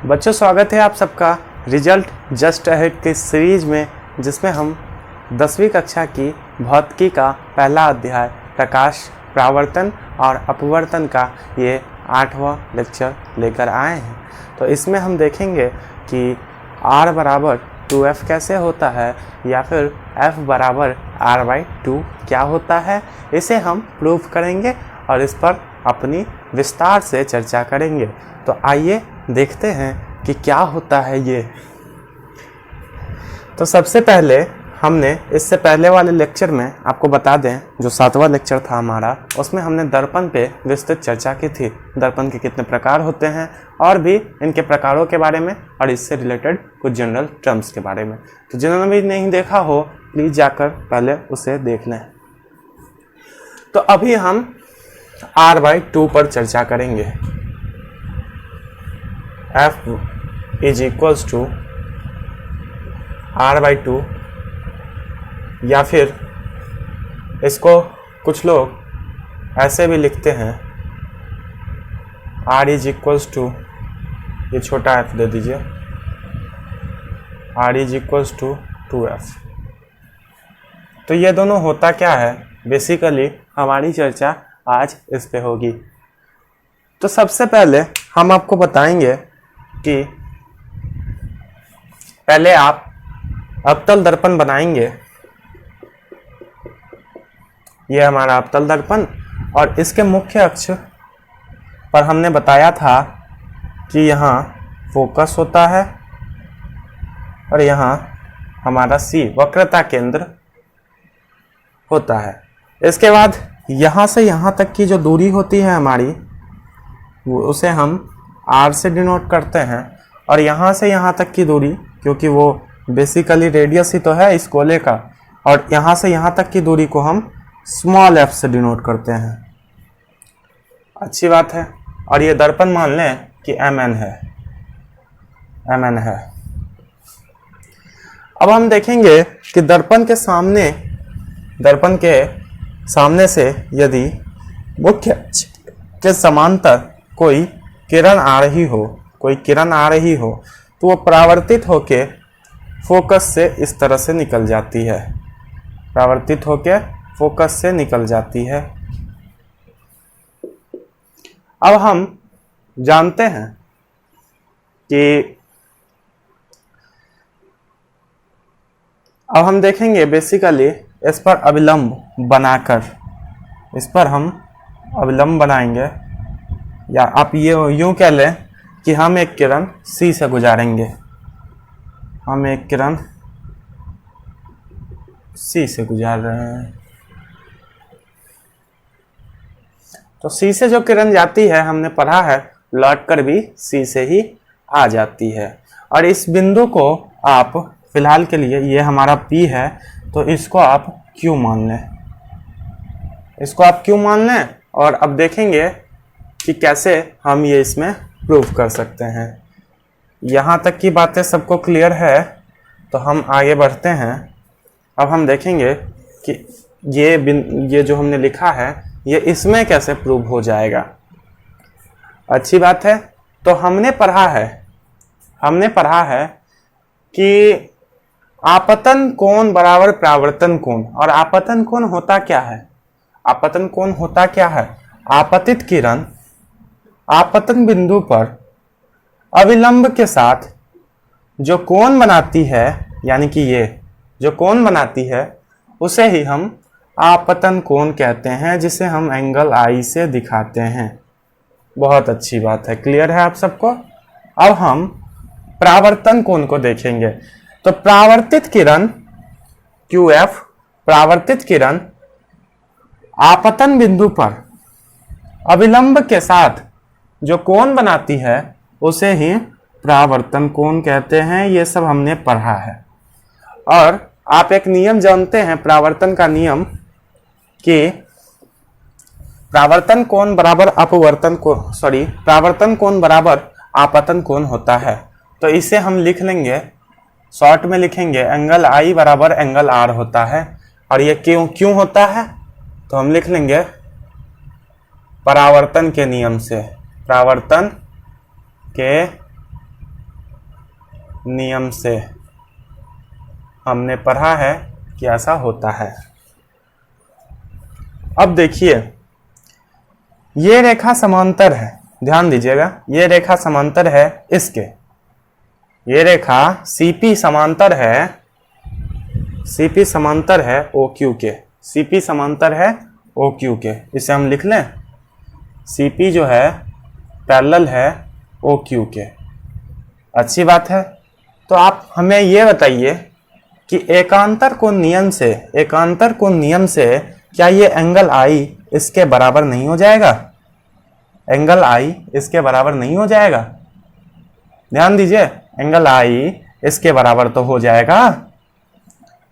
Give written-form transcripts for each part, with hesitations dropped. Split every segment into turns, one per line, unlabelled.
बच्चों, स्वागत है आप सबका रिजल्ट जस्ट अहेड के सीरीज में, जिसमें हम 10वीं कक्षा की भौतिकी का पहला अध्याय प्रकाश, परावर्तन और अपवर्तन का ये 8वां लेक्चर लेकर आए हैं। तो इसमें हम देखेंगे कि r बराबर 2f कैसे होता है या फिर f बराबर r/2 क्या होता है। इसे हम प्रूफ करेंगे और इस पर अपनी विस्तार से चर्चा करेंगे। तो आइए देखते हैं कि क्या होता है ये। तो सबसे पहले हमने इससे पहले वाले लेक्चर में आपको बता दें, जो 7वां लेक्चर था हमारा, उसमें हमने दर्पण पे विस्तृत चर्चा की थी। दर्पण के कितने प्रकार होते हैं और भी इनके प्रकारों के बारे में और इससे रिलेटेड कुछ जनरल टर्म्स के बारे में। तो जिन्होंने भी नहीं देखा हो प्लीज़ जाकर पहले उसे देख लें। तो अभी हम r/2 पर चर्चा करेंगे। f is equals to r/2, या फिर इसको कुछ लोग ऐसे भी लिखते हैं r इज इक्वल्स टू, ये छोटा f दे दीजिए, r is equals to 2f। तो ये दोनों होता क्या है, बेसिकली हमारी चर्चा आज इस पे होगी। तो सबसे पहले हम आपको बताएंगे कि पहले आप अवतल दर्पण बनाएंगे। ये हमारा अवतल दर्पण, और इसके मुख्य अक्ष पर हमने बताया था कि यहाँ फोकस होता है और यहाँ हमारा C वक्रता केंद्र होता है। इसके बाद यहाँ से यहाँ तक की जो दूरी होती है हमारी, वो उसे हम r से डिनोट करते हैं, और यहाँ से यहाँ तक की दूरी, क्योंकि वो बेसिकली रेडियस ही तो है इस गोले का, और यहाँ से यहाँ तक की दूरी को हम स्मॉल f से डिनोट करते हैं। अच्छी बात है। और ये दर्पण मान लें कि mn है। अब हम देखेंगे कि दर्पण के सामने से यदि मुख्य अक्ष के समांतर कोई किरण आ रही हो तो वो परावर्तित होके फोकस से इस तरह से निकल जाती है। अब हम जानते हैं कि अब हम देखेंगे बेसिकली इस पर अभिलंब बनाएंगे, या आप ये यूं कह लें कि हम एक किरण C से गुजारेंगे। हम एक किरण C से गुजार रहे हैं। तो C से जो किरण जाती है, हमने पढ़ा है, लौट कर भी C से ही आ जाती है। और इस बिंदु को आप फिलहाल के लिए, ये हमारा P है, तो इसको आप Q मान लें। और अब देखेंगे कि कैसे हम ये इसमें प्रूव कर सकते हैं। यहाँ तक की बातें सबको क्लियर है, तो हम आगे बढ़ते हैं। अब हम देखेंगे कि ये जो हमने लिखा है, ये इसमें कैसे प्रूव हो जाएगा। अच्छी बात है। तो हमने पढ़ा है कि आपतन कोण बराबर परावर्तन कोण। और आपतन कोण होता क्या है? आपतित किरण आपतन बिंदु पर अविलंब के साथ जो कोण बनाती है, यानी कि ये जो कोण बनाती है, उसे ही हम आपतन कोण कहते हैं, जिसे हम एंगल I से दिखाते हैं। बहुत अच्छी बात है, क्लियर है आप सबको। अब हम परावर्तन कोण को देखेंगे। तो परावर्तित किरण QF, परावर्तित किरण आपतन बिंदु पर अविलंब के साथ जो कोण बनाती है, उसे ही परावर्तन कोण कहते हैं। ये सब हमने पढ़ा है। और आप एक नियम जानते हैं परावर्तन का नियम, कि परावर्तन कोण बराबर आपतन कोण होता है। तो इसे हम लिख लेंगे, शॉर्ट में लिखेंगे, एंगल I बराबर एंगल R होता है। और ये क्यों होता है, तो हम लिख लेंगे परावर्तन के नियम से, परावर्तन के नियम से हमने पढ़ा है कि ऐसा होता है। अब देखिए, ये रेखा समांतर है, ध्यान दीजिएगा, ये रेखा समांतर है इसके, ये रेखा CP समांतर है, CP समांतर है OQ के, CP समांतर है OQ के। इसे हम लिख लें, CP जो है पैरेलल है OQ के। अच्छी बात है। तो आप हमें ये बताइए कि एकांतर कोण नियम से, एकांतर कोण नियम से क्या ये एंगल I इसके बराबर नहीं हो जाएगा? एंगल I इसके बराबर नहीं हो जाएगा? ध्यान दीजिए, एंगल I इसके बराबर तो हो जाएगा।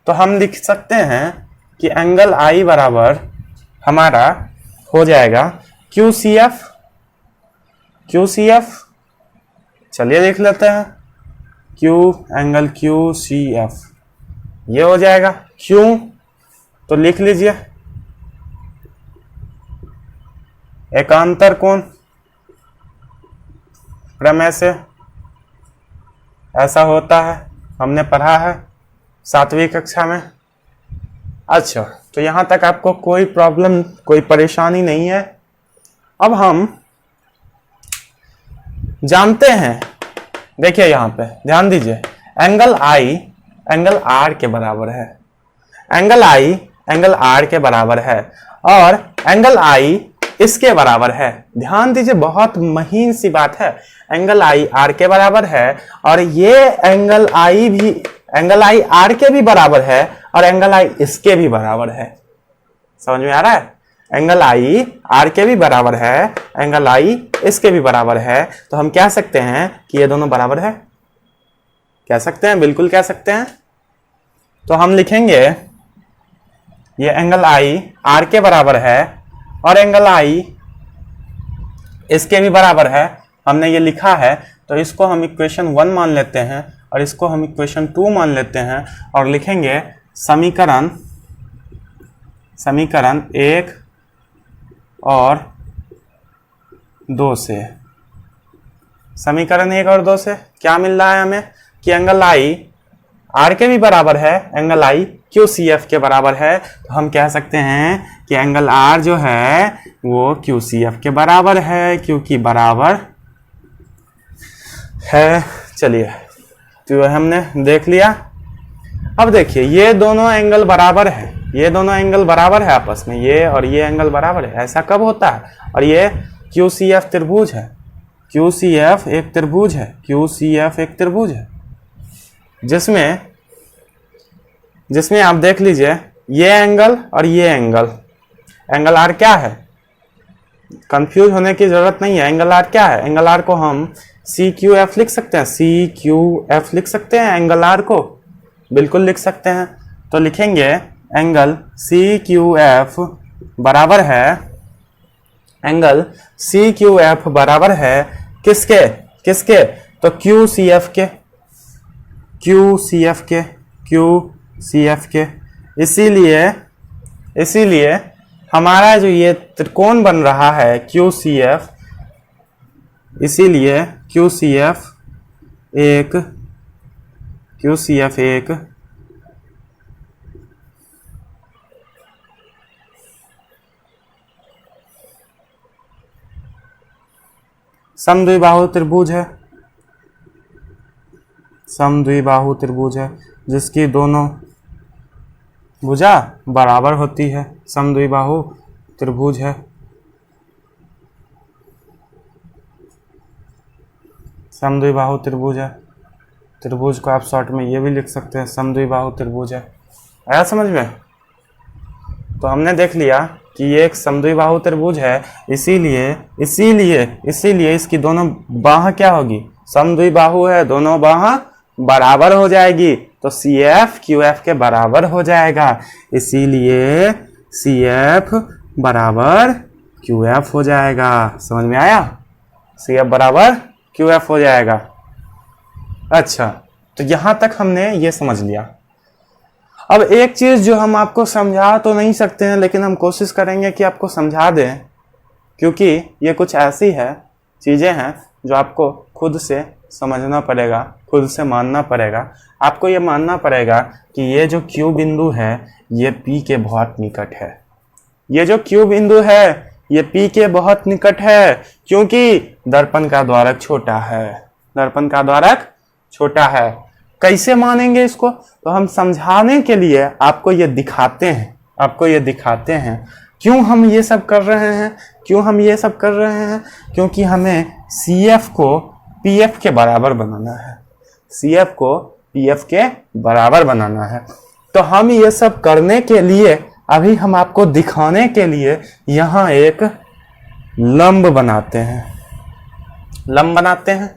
तो हम लिख सकते हैं कि एंगल I बराबर हमारा हो जाएगा QCF। QCF चलिए देख लेते हैं, एंगल QCF ये हो जाएगा। क्यों? तो लिख लीजिए, एकांतर कोण प्रमेय से ऐसा होता है, हमने पढ़ा है 7वीं कक्षा में। अच्छा, तो यहां तक आपको कोई प्रॉब्लम, कोई परेशानी नहीं है। अब हम जानते हैं, देखिए यहां पे ध्यान दीजिए, एंगल I एंगल R के बराबर है, एंगल I एंगल R के बराबर है और एंगल I इसके बराबर है। ध्यान दीजिए, बहुत महीन सी बात है, एंगल I R के बराबर है और ये एंगल I भी, एंगल I R के भी बराबर है और एंगल I इसके भी बराबर है। समझ में आ रहा है? एंगल I R के भी बराबर है, एंगल I इसके भी बराबर है। तो हम कह सकते हैं कि ये दोनों बराबर है। कह सकते हैं, बिल्कुल कह सकते हैं। तो हम लिखेंगे ये एंगल I R के बराबर है और एंगल I इसके भी बराबर है। हमने ये लिखा है, तो इसको हम इक्वेशन 1 मान लेते हैं और इसको हम इक्वेशन 2 मान लेते हैं और लिखेंगे समीकरण 1 और 2 से। समीकरण 1 और 2 से क्या मिल रहा है हमें कि एंगल I R के भी बराबर है, एंगल I QCF के बराबर है। तो हम कह सकते हैं कि एंगल R जो है वो QCF के बराबर है, क्योंकि बराबर है। चलिए, तो हमने देख लिया। अब देखिए, ये दोनों एंगल बराबर है, ये दोनों एंगल बराबर है आपस में, ये और ये एंगल बराबर है। ऐसा कब होता है? और ये QCF त्रिभुज है, QCF एक त्रिभुज है, QCF एक त्रिभुज है, जिसमें आप देख लीजिए ये एंगल और ये एंगल, एंगल R क्या है? कंफ्यूज होने की जरूरत नहीं है। एंगल R क्या है? एंगल R को हम CQF लिख सकते हैं, CQF लिख सकते हैं एंगल R को, बिल्कुल लिख सकते हैं। तो लिखेंगे एंगल CQF बराबर है, एंगल CQF बराबर है किसके? किसके? तो QCF के, QCF के, QCF के। इसीलिए हमारा जो ये त्रिकोण बन रहा है QCF, इसीलिए QCF एक समद्विबाहु त्रिभुज है, समद्विबाहु त्रिभुज है जिसकी दोनों भुजा बराबर होती है, समद्विबाहु त्रिभुज है। समद्विबाहु त्रिभुज है, त्रिभुज को आप शॉर्ट में ये भी लिख सकते हैं, समद्विबाहु त्रिभुज है। आया समझ में? तो हमने देख लिया कि ये एक समद्विबाहु त्रिभुज है, इसीलिए इसकी दोनों बाह क्या होगी? समद्विबाहु है, दोनों बाह बराबर हो जाएगी, तो CF QF के बराबर हो जाएगा। इसीलिए CF बराबर QF हो जाएगा। समझ में आया? CF बराबर QF हो जाएगा। अच्छा, तो यहां तक हमने ये समझ लिया। अब एक चीज जो हम आपको समझा तो नहीं सकते हैं, लेकिन हम कोशिश करेंगे कि आपको समझा दें, क्योंकि ये कुछ ऐसी है चीजें हैं जो आपको खुद से समझना पड़ेगा, खुद से मानना पड़ेगा। आपको ये मानना पड़ेगा कि ये जो Q बिंदु है ये P के बहुत निकट है। ये जो Q बिंदु है ये P के बहुत निकट है, क्योंकि दर्पण का द्वारक छोटा है। दर्पण का द्वारक छोटा है। कैसे मानेंगे इसको? तो हम समझाने के लिए आपको ये दिखाते हैं, आपको ये दिखाते हैं क्यों हम ये सब कर रहे हैं, क्यों हम ये सब कर रहे हैं, क्योंकि हमें CF को PF के बराबर बनाना है। CF को PF के बराबर बनाना है। तो हम ये सब करने के लिए अभी हम आपको दिखाने के लिए यहाँ एक लंब बनाते हैं। लंब बनाते हैं,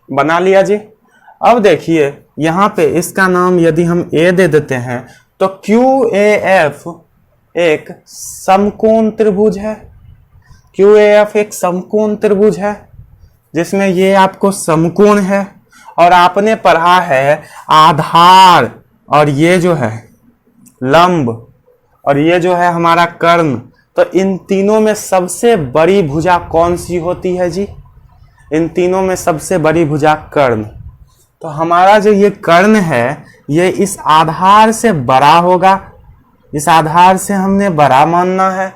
बना लिया जी। अब देखिए यहाँ पे इसका नाम यदि हम A दे देते हैं तो QAF एक समकोण त्रिभुज है। QAF एक समकोण त्रिभुज है जिसमें ये आपको समकोण है और आपने पढ़ा है आधार और ये जो है लंब और ये जो है हमारा कर्ण। तो इन तीनों में सबसे बड़ी भुजा कौन सी होती है जी? इन तीनों में सबसे बड़ी भुजा कर्ण। तो हमारा जो ये कर्ण है ये इस आधार से बड़ा होगा। इस आधार से हमने बड़ा मानना है,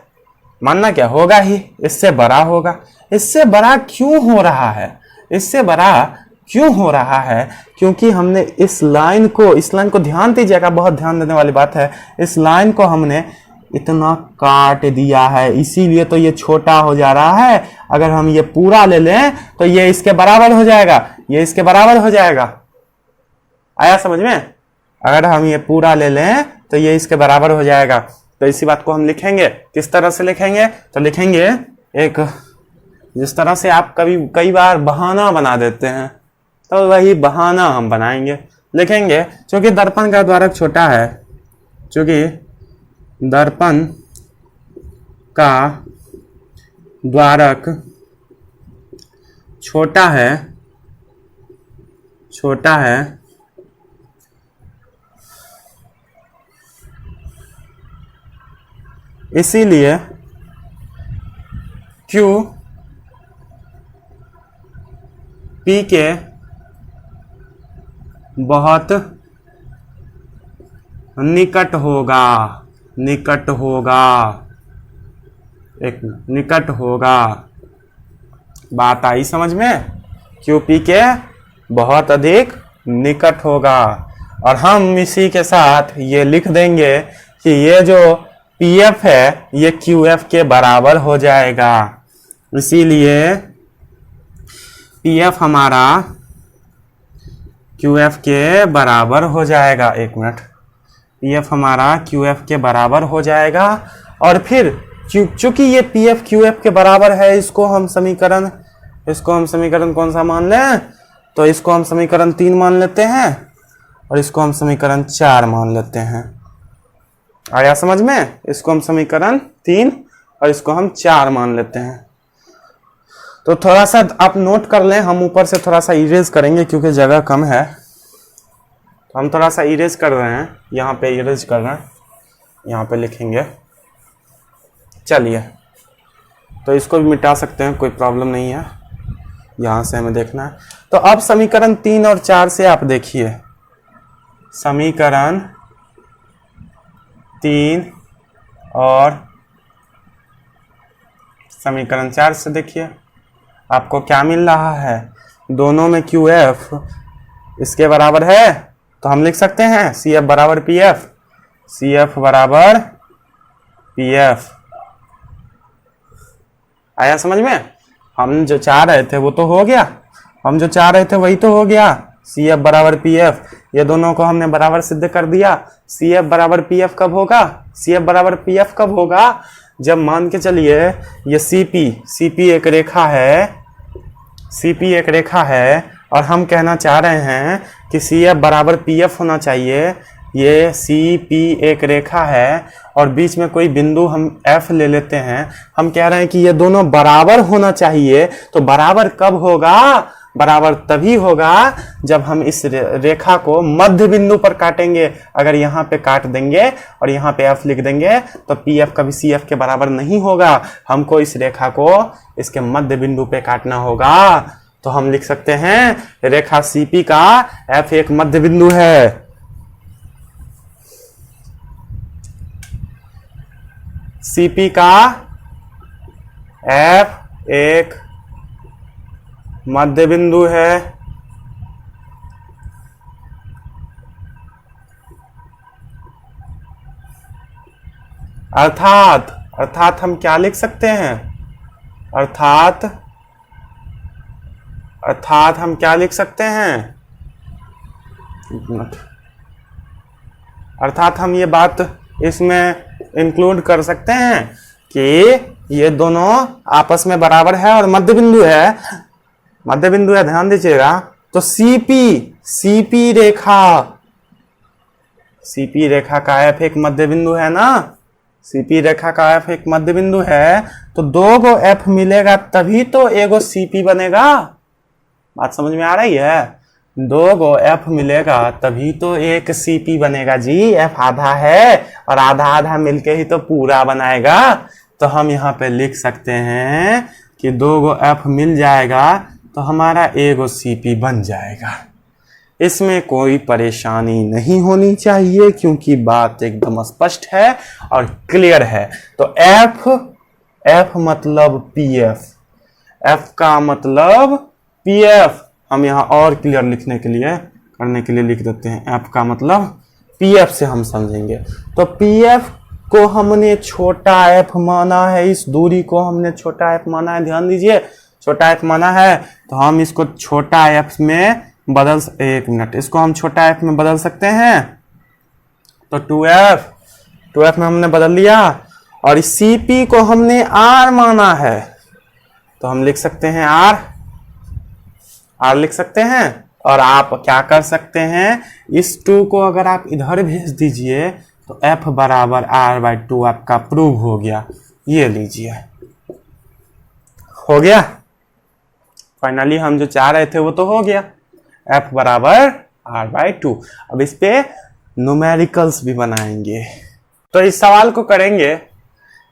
मानना क्या होगा ही, इससे बड़ा होगा। इससे बड़ा क्यों हो रहा है? इससे बड़ा क्यों हो रहा है? क्योंकि हमने इस लाइन को ध्यान दीजिएगा, बहुत ध्यान देने वाली बात है। इस लाइन को हमने इतना काट दिया है, इसीलिए तो ये छोटा हो जा रहा है। अगर हम ये पूरा ले लें तो ये इसके बराबर हो जाएगा, ये इसके बराबर हो जाएगा। आया समझ में? अगर हम ये पूरा ले लें तो ये इसके बराबर हो जाएगा। तो इसी बात को हम लिखेंगे, किस तरह से लिखेंगे? तो लिखेंगे एक, जिस तरह से आप कई बार बहाना बना देते हैं, तो वही बहाना हम बनाएंगे। लिखेंगे क्योंकि दर्पण का द्वारक छोटा है, क्योंकि दर्पण का द्वारक छोटा है, इसीलिए Q P के बहुत निकट होगा। निकट होगा। बात आई समझ में? Q P के बहुत अधिक निकट होगा। और हम इसी के साथ ये लिख देंगे कि ये जो PF है ये QF के बराबर हो जाएगा। इसीलिए PF हमारा QF के बराबर हो जाएगा। एक मिनट, PF हमारा QF के बराबर हो जाएगा। और फिर चूंकि ये PF QF के बराबर है, इसको हम समीकरण कौन सा मान लें? तो इसको हम समीकरण 3 मान लेते हैं और इसको हम समीकरण 4 मान लेते हैं। आया समझ में? इसको हम समीकरण 3 और इसको हम 4 मान लेते हैं। तो थोड़ा सा आप नोट कर लें, हम ऊपर से थोड़ा सा इरेज करेंगे क्योंकि जगह कम है। तो हम थोड़ा सा इरेज कर रहे हैं, यहाँ पे इरेज कर रहे हैं, यहाँ पे लिखेंगे। चलिए, तो इसको भी मिटा सकते हैं, कोई प्रॉब्लम नहीं है। यहाँ से हमें देखना है। तो अब समीकरण 3 और 4 से आप देखिए, समीकरण 3 और समीकरण 4 से देखिए आपको क्या मिल रहा है। दोनों में QF इसके बराबर है, तो हम लिख सकते हैं CF बराबर PF। CF बराबर PF। आया समझ में? हम जो चाह रहे थे वो तो हो गया, हम जो चाह रहे थे वही तो हो गया। CF बराबर PF, ये दोनों को हमने बराबर सिद्ध कर दिया। CF बराबर PF कब होगा? CF बराबर PF कब होगा? जब मान के चलिए ये CP एक रेखा है, CP एक रेखा है और हम कहना चाह रहे हैं कि CF बराबर PF होना चाहिए। ये CP एक रेखा है और बीच में कोई बिंदु हम F ले लेते हैं। हम कह रहे हैं कि ये दोनों बराबर होना चाहिए। तो बराबर कब होगा? बराबर तभी होगा जब हम इस रेखा को मध्य बिंदु पर काटेंगे। अगर यहाँ पे काट देंगे और यहाँ पे F लिख देंगे तो PF कभी CF के बराबर नहीं होगा। हमको इस रेखा को इसके मध्य बिंदु पे काटना होगा। तो हम लिख सकते हैं रेखा सीपी का एफ एक मध्य बिंदु है। सीपी का एफ एक मध्य बिंदु है। अर्थात हम क्या लिख सकते हैं? अर्थात हम क्या लिख सकते हैं? अर्थात हम ये बात इसमें इंक्लूड कर सकते हैं कि ये दोनों आपस में बराबर है और मध्य बिंदु है, ध्यान दीजिएगा। तो सीपी रेखा का एफ एक मध्य बिंदु है ना, सीपी रेखा का एफ एक मध्य बिंदु है, तो दो गो एफ मिलेगा तभी तो एगो सीपी बनेगा। बात समझ में आ रही है? दो गो एफ मिलेगा तभी तो एक सीपी बनेगा जी। एफ आधा है और आधा आधा मिलके ही तो पूरा बनाएगा। तो हम यहाँ पे लिख सकते हैं कि दो गो एफ मिल जाएगा तो हमारा एगो सीपी बन जाएगा। इसमें कोई परेशानी नहीं होनी चाहिए क्योंकि बात एकदम स्पष्ट है और क्लियर है। तो एफ मतलब पीएफ, एफ का मतलब पीएफ। हम यहाँ और क्लियर करने के लिए लिख देते हैं, एफ का मतलब पीएफ से हम समझेंगे। तो पीएफ को हमने छोटा एफ माना है, इस दूरी को हमने छोटा एफ माना है, ध्यान दीजिए छोटा एफ माना है। तो हम इसको छोटा एफ में इसको हम छोटा एफ में बदल सकते हैं। तो 2f में हमने बदल लिया और इस सीपी को हमने आर माना है तो हम लिख सकते हैं आर लिख सकते हैं। और आप क्या कर सकते हैं, इस 2 को अगर आप इधर भेज दीजिए तो f बराबर r/2 आपका प्रूव हो गया। ये लीजिए, हो गया। फाइनली हम जो चाह रहे थे वो तो हो गया, f बराबर r/2। अब इस पे न्यूमेरिकल्स भी बनाएंगे। तो इस सवाल को करेंगे,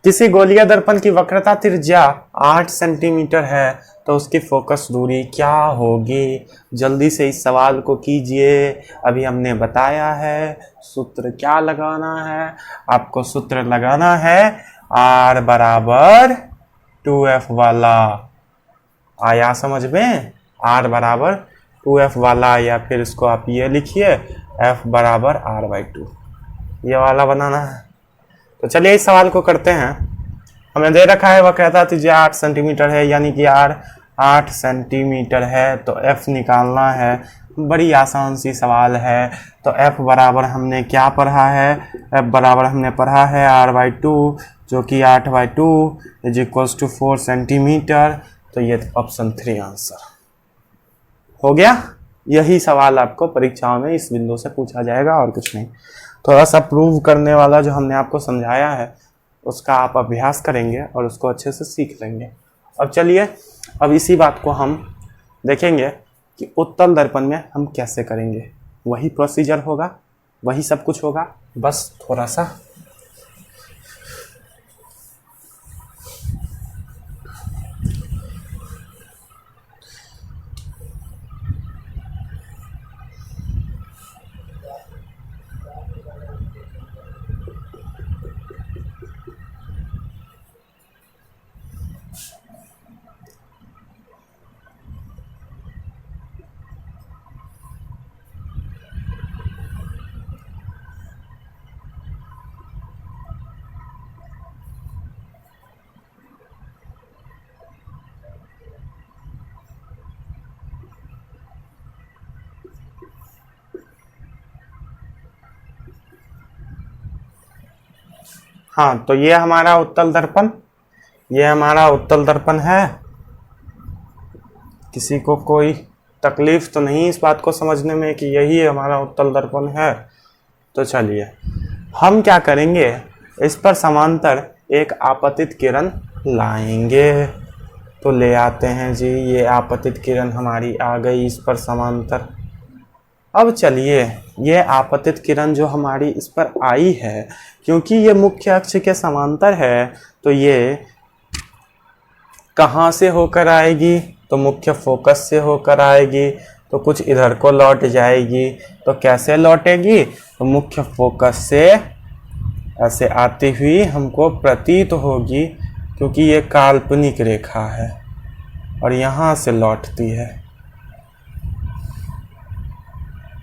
किसी गोलीय दर्पण की वक्रता त्रिज्या 8 सेंटीमीटर है तो उसकी फोकस दूरी क्या होगी? जल्दी से इस सवाल को कीजिए। अभी हमने बताया है सूत्र क्या लगाना है। आपको सूत्र लगाना है r बराबर 2f वाला। आया समझ में? r बराबर 2f वाला, या फिर इसको आप ये लिखिए f बराबर r/2, ये वाला बनाना है। तो चलिए इस सवाल को करते हैं। हमें दे रखा है वक्रता त्रिज्या 8 सेंटीमीटर है, यानी कि r 8 सेंटीमीटर है तो f निकालना है। बड़ी आसान सी सवाल है। तो f बराबर हमने क्या पढ़ा है? f बराबर हमने पढ़ा है r/2 जो कि 8/2 इज इक्वल्स टू 4 सेंटीमीटर। तो ये ऑप्शन 3 आंसर हो गया। यही सवाल आपको परीक्षाओं में इस बिंदु से पूछा जाएगा और कुछ नहीं। थोड़ा सा प्रूव करने वाला जो हमने आपको समझाया है उसका आप अभ्यास करेंगे और उसको अच्छे से सीख लेंगे। अब चलिए, अब इसी बात को हम देखेंगे कि उत्तल दर्पण में हम कैसे करेंगे। वही प्रोसीजर होगा, वही सब कुछ होगा, बस थोड़ा सा हाँ। तो ये हमारा उत्तल दर्पण है। किसी को कोई तकलीफ तो नहीं इस बात को समझने में कि यही हमारा उत्तल दर्पण है? तो चलिए हम क्या करेंगे, इस पर समांतर एक आपतित किरण लाएंगे। तो ले आते हैं जी, ये आपतित किरण हमारी आ गई इस पर समांतर। अब चलिए, ये आपतित किरण जो हमारी इस पर आई है, क्योंकि ये मुख्य अक्ष के समांतर है तो ये कहाँ से होकर आएगी? तो तो मुख्य फोकस से होकर आएगी, तो कुछ इधर को लौट जाएगी। तो कैसे लौटेगी? तो मुख्य फोकस से ऐसे आती हुई हमको प्रतीत होगी, क्योंकि ये काल्पनिक रेखा है और यहाँ से लौटती है।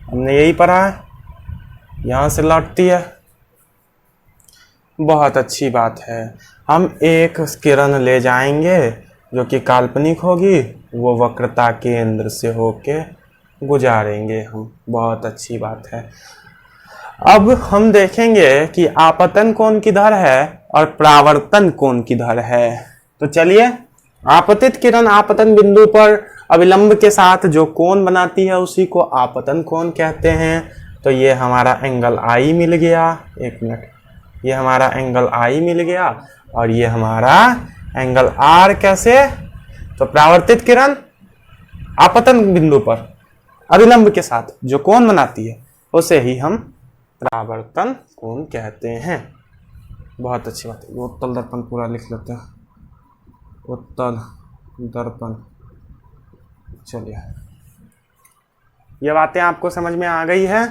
हमने यही पढ़ा है, यहाँ से लौटती है। बहुत अच्छी बात है। हम एक किरण ले जाएंगे जो कि काल्पनिक होगी, वो वक्रता केंद्र से होके गुजारेंगे हम। बहुत अच्छी बात है। अब हम देखेंगे कि आपतन कोण किधर है और परावर्तन कोण किधर है। तो चलिए, आपतित किरण आपतन बिंदु पर अविलंब के साथ जो कोण बनाती है उसी को आपतन कोण कहते हैं। तो ये हमारा एंगल आई मिल गया। एक मिनट, ये हमारा एंगल आई मिल गया और ये हमारा एंगल आर। कैसे? तो परावर्तित किरण आपतन बिंदु पर अविलंब के साथ जो कोण बनाती है उसे ही हम परावर्तन कोण कहते हैं। बहुत अच्छी बात है। उत्तल दर्पण पूरा लिख लेते हैं। उत्तल दर्पण। चलिए, ये बातें आपको समझ में आ गई है।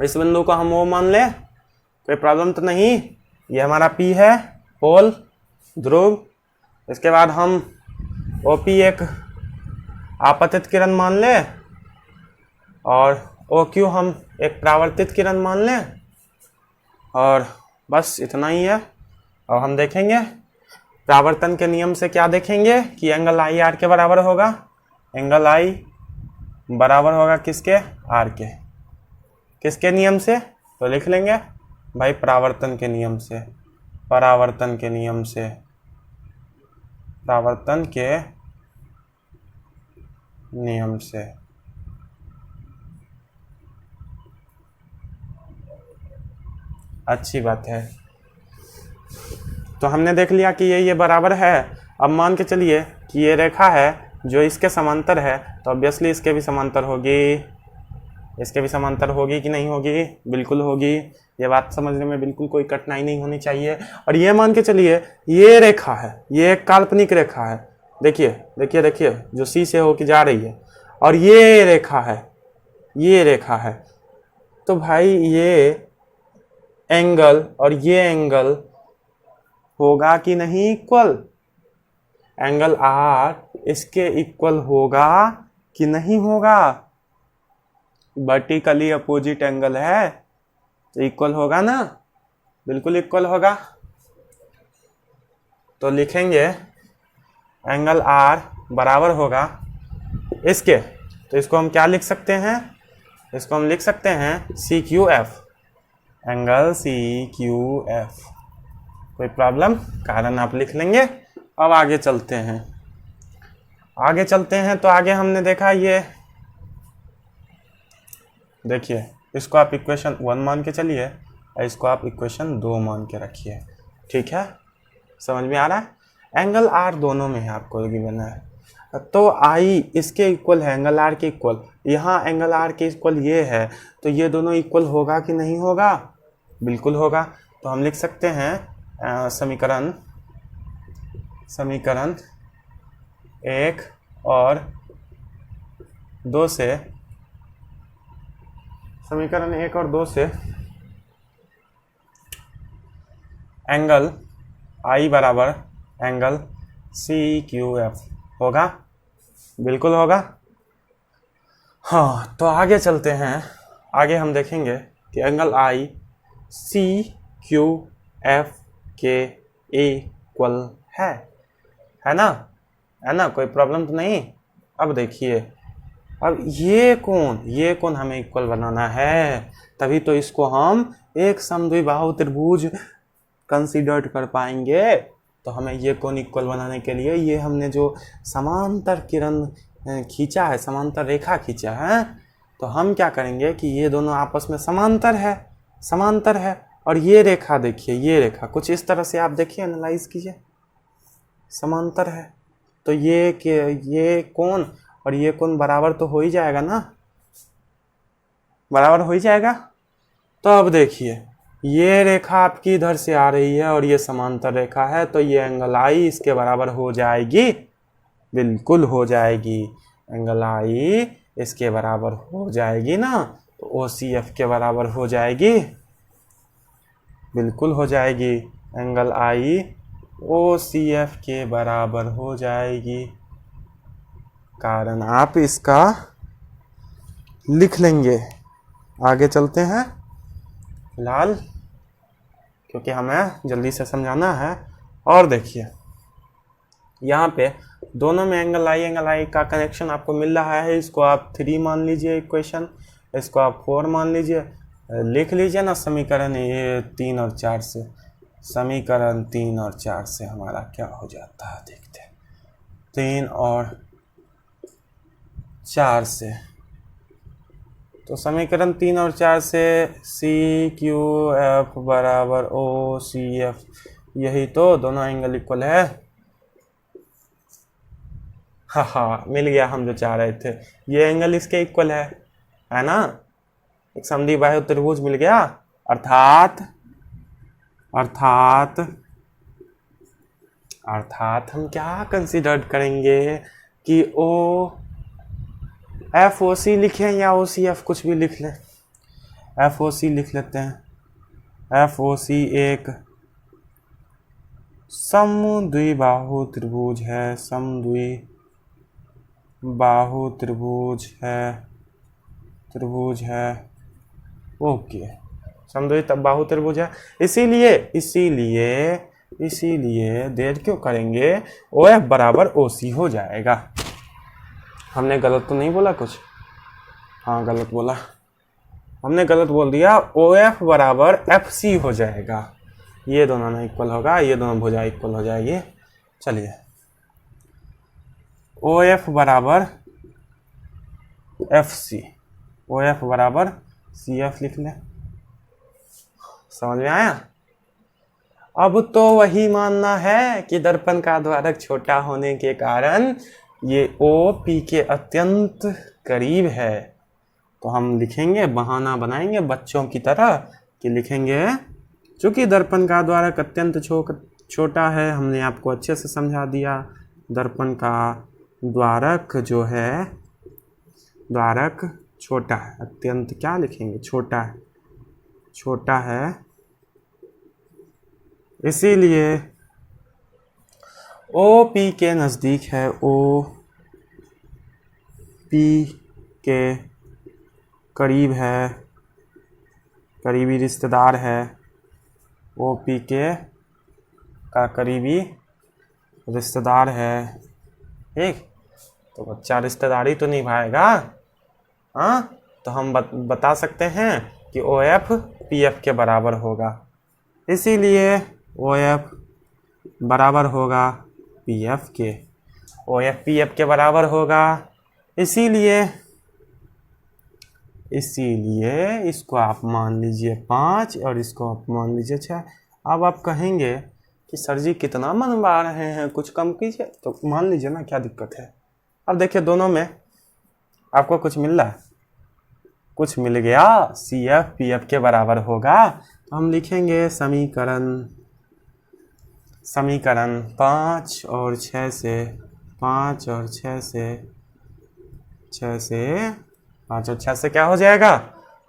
इस बिंदु को हम वो मान ले, कोई प्रॉब्लम तो नहीं। ये हमारा पी है, पोल, ध्रुव। इसके बाद हम ओपी एक आपतित किरण मान ले और OQ हम एक परावर्तित किरण मान लें, और बस इतना ही है। अब हम देखेंगे परावर्तन के नियम से क्या देखेंगे कि एंगल आई आर के बराबर होगा। एंगल आई बराबर होगा किसके? आर के। किसके नियम से? तो लिख लेंगे भाई परावर्तन के नियम से। परावर्तन के नियम से। परावर्तन के नियम से। अच्छी बात है। तो हमने देख लिया कि ये बराबर है। अब मान के चलिए कि ये रेखा है जो इसके समांतर है, तो ऑब्वियसली इसके भी समांतर होगी। इसके भी समांतर होगी कि नहीं होगी? बिल्कुल होगी। ये बात समझने में बिल्कुल कोई कठिनाई नहीं होनी चाहिए। और ये मान के चलिए ये रेखा है, ये एक काल्पनिक रेखा है। देखिए देखिए देखिए, जो सी से होके जा रही है, और ये रेखा है, ये रेखा है। तो भाई ये एंगल और ये एंगल होगा कि नहीं इक्वल? एंगल आर इसके इक्वल होगा कि नहीं होगा? वर्टिकली अपोजिट एंगल है तो इक्वल होगा ना, बिल्कुल इक्वल होगा। तो लिखेंगे एंगल आर बराबर होगा इसके। तो इसको हम क्या लिख सकते हैं? इसको हम लिख सकते हैं C Q F. Angle C Q F. कोई प्रॉब्लम? कारण आप लिख लेंगे। अब आगे चलते हैं। आगे चलते हैं तो आगे हमने देखा, ये देखिए, इसको आप इक्वेशन 1 मान के चलिए और इसको आप इक्वेशन 2 मान के रखिए। ठीक है, समझ में आ रहा है? एंगल आर दोनों में है, आपको गिवन है। तो आई इसके इक्वल है, एंगल आर के इक्वल। यहाँ एंगल आर के इक्वल ये है, तो ये दोनों इक्वल होगा कि नहीं होगा? बिल्कुल होगा। तो हम लिख सकते हैं समीकरण 1 और 2 से, समीकरण 1 और 2 से एंगल आई बराबर एंगल सी क्यू एफ होगा। बिल्कुल होगा। हाँ, तो आगे चलते हैं। आगे हम देखेंगे कि एंगल आई सी क्यू एफ के इक्वल है ना? है ना? कोई प्रॉब्लम तो नहीं। अब देखिए, अब ये कोण हमें इक्वल बनाना है, तभी तो इसको हम एक समद्विबाहु त्रिभुज कंसीडर कर पाएंगे। तो हमें ये कोण इक्वल बनाने के लिए ये हमने जो समांतर किरण खींचा है, समांतर रेखा खींचा है, तो हम क्या करेंगे कि ये दोनों आपस में समांतर है। और ये रेखा देखिए, ये रेखा कुछ इस तरह से आप देखिए, एनालाइज कीजिए, समांतर है। तो ये कोण और ये कोण बराबर तो हो ही जाएगा ना, बराबर हो ही जाएगा। तो अब देखिए, ये रेखा आपकी इधर से आ रही है और ये समांतर रेखा है, तो ये एंगल आई इसके बराबर हो जाएगी। बिल्कुल हो जाएगी। एंगल आई इसके बराबर हो जाएगी ना, तो ओ सी एफ के बराबर हो जाएगी, बिल्कुल हो जाएगी। एंगल आई ओ सी एफ के बराबर हो जाएगी। कारण आप इसका लिख लेंगे। आगे चलते हैं फिलहाल, क्योंकि हमें जल्दी से समझाना है। और देखिए यहाँ पे दोनों में एंगल आई का कनेक्शन आपको मिल रहा है। इसको आप 3 मान लीजिए इक्वेशन, इसको आप 4 मान लीजिए। लिख लीजिए ना समीकरण ये 3 और 4 से। समीकरण 3 और 4 से हमारा क्या हो जाता है देखते हैं। 3 और 4 से, तो समीकरण 3 और 4 से सी क्यू एफ बराबर ओ सी एफ, यही तो दोनों एंगल इक्वल है। हाँ मिल गया हम जो चाह रहे थे, ये एंगल इसके इक्वल है ना। एक समद्विबाहु त्रिभुज मिल गया। अर्थात हम क्या कंसीडर करेंगे कि ओ एफ ओ सी लिखें या ओ सी एफ, कुछ भी लिख लें। एफ ओ सी लिख लेते हैं। एफ ओ सी एक समद्विबाहु त्रिभुज है, समद्विबाहु त्रिभुज है। ओके, समद्विबाहु त्रिभुज है। इसीलिए देर क्यों करेंगे, ओ एफ बराबर ओ सी हो जाएगा। हमने गलत तो नहीं बोला कुछ? हाँ गलत बोला, हमने गलत बोल दिया। ओ एफ बराबर एफ सी हो जाएगा। ये दोनों ना इक्वल होगा, ये दोनों भुजा इक्वल हो जाएगी। चलिए ओ एफ बराबर एफ सी, ओ एफ बराबर सी एफ लिख लें। समझ में आया? अब तो वही मानना है कि दर्पण का द्वारक छोटा होने के कारण ये ओ पी के अत्यंत करीब है। तो हम लिखेंगे, बहाना बनाएंगे बच्चों की तरह कि लिखेंगे चूंकि दर्पण का द्वारक अत्यंत छोटा है। हमने आपको अच्छे से समझा दिया। दर्पण का द्वारक जो है, द्वारक छोटा है, अत्यंत क्या लिखेंगे, छोटा है। इसीलिए ओ पी के नज़दीक है, ओ पी के करीब है, करीबी रिश्तेदार है। ओ पी के का करीबी रिश्तेदार है। ठीक, तो बच्चा रिश्तेदारी तो निभाएगा। हाँ, तो हम बता सकते हैं कि ओ एफ पी एफ के बराबर होगा। इसीलिए ओ एफ बराबर होगा पी एफ के, ओ एफ पी एफ के बराबर होगा। इसीलिए इसको आप मान लीजिए 5 और इसको आप मान लीजिए 6। अब आप कहेंगे कि सर जी कितना मनवा रहे हैं, कुछ कम कीजिए। तो मान लीजिए ना, क्या दिक्कत है। अब देखिए दोनों में आपको कुछ मिल रहा है, कुछ मिल गया। सी एफ पी एफ के बराबर होगा। तो हम लिखेंगे समीकरण 5 और 6 से 5 और 6 से क्या हो जाएगा,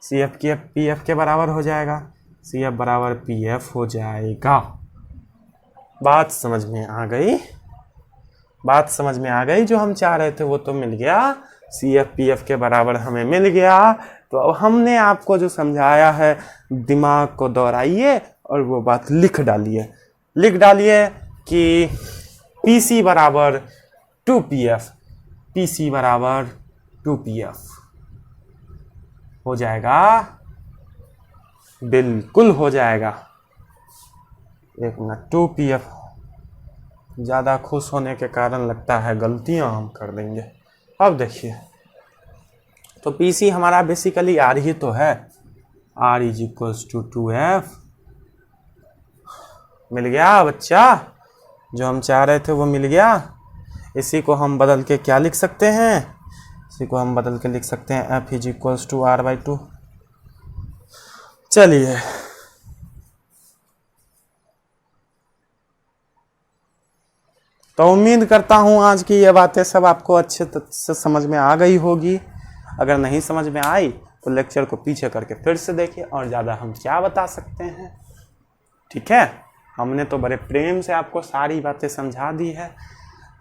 सी एफ के पी एफ के बराबर हो जाएगा। सी एफ बराबर पी एफ हो जाएगा। बात समझ में आ गई। जो हम चाह रहे थे वो तो मिल गया। सी एफ पी एफ के बराबर हमें मिल गया। तो अब हमने आपको जो समझाया है, दिमाग को दोहराइए और वो बात लिख डालिए कि पी सी बराबर 2pf, PC बराबर 2pf हो जाएगा, बिल्कुल हो जाएगा। एक मिनट, 2pf ज़्यादा खुश होने के कारण लगता है गलतियां हम कर देंगे। अब देखिए, तो PC हमारा बेसिकली R ही तो है। R is equals to 2f। मिल गया बच्चा, जो हम चाह रहे थे वो मिल गया। इसी को हम बदल के क्या लिख सकते हैं, लिख सकते हैं f is equals to R/2। चलिए तो उम्मीद करता हूँ आज की ये बातें सब आपको अच्छे से समझ में आ गई होगी। अगर नहीं समझ में आई तो लेक्चर को पीछे करके फिर से देखिए, और ज़्यादा हम क्या बता सकते हैं। ठीक है, हमने तो बड़े प्रेम से आपको सारी बातें समझा दी है।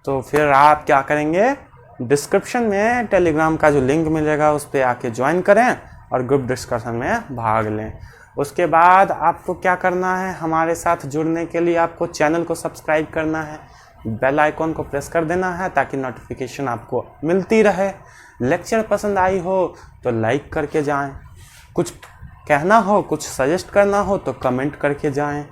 तो फिर आप क्या करेंगे, डिस्क्रिप्शन में टेलीग्राम का जो लिंक मिलेगा उस पर आके ज्वाइन करें और ग्रुप डिस्कशन में भाग लें। उसके बाद आपको क्या करना है, हमारे साथ जुड़ने के लिए आपको चैनल को सब्सक्राइब करना है, बेल आइकॉन को प्रेस कर देना है ताकि नोटिफिकेशन आपको मिलती रहे। लेक्चर पसंद आई हो तो लाइक करके जाएं, कुछ कहना हो, कुछ सजेस्ट करना हो तो कमेंट करके जाएं।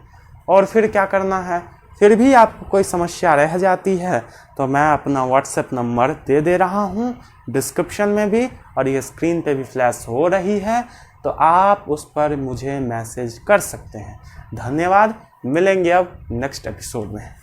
और फिर क्या करना है, फिर भी आपको कोई समस्या रह जाती है तो मैं अपना व्हाट्सएप नंबर दे रहा हूँ डिस्क्रिप्शन में भी, और ये स्क्रीन पे भी फ्लैश हो रही है, तो आप उस पर मुझे मैसेज कर सकते हैं। धन्यवाद, मिलेंगे अब नेक्स्ट एपिसोड में।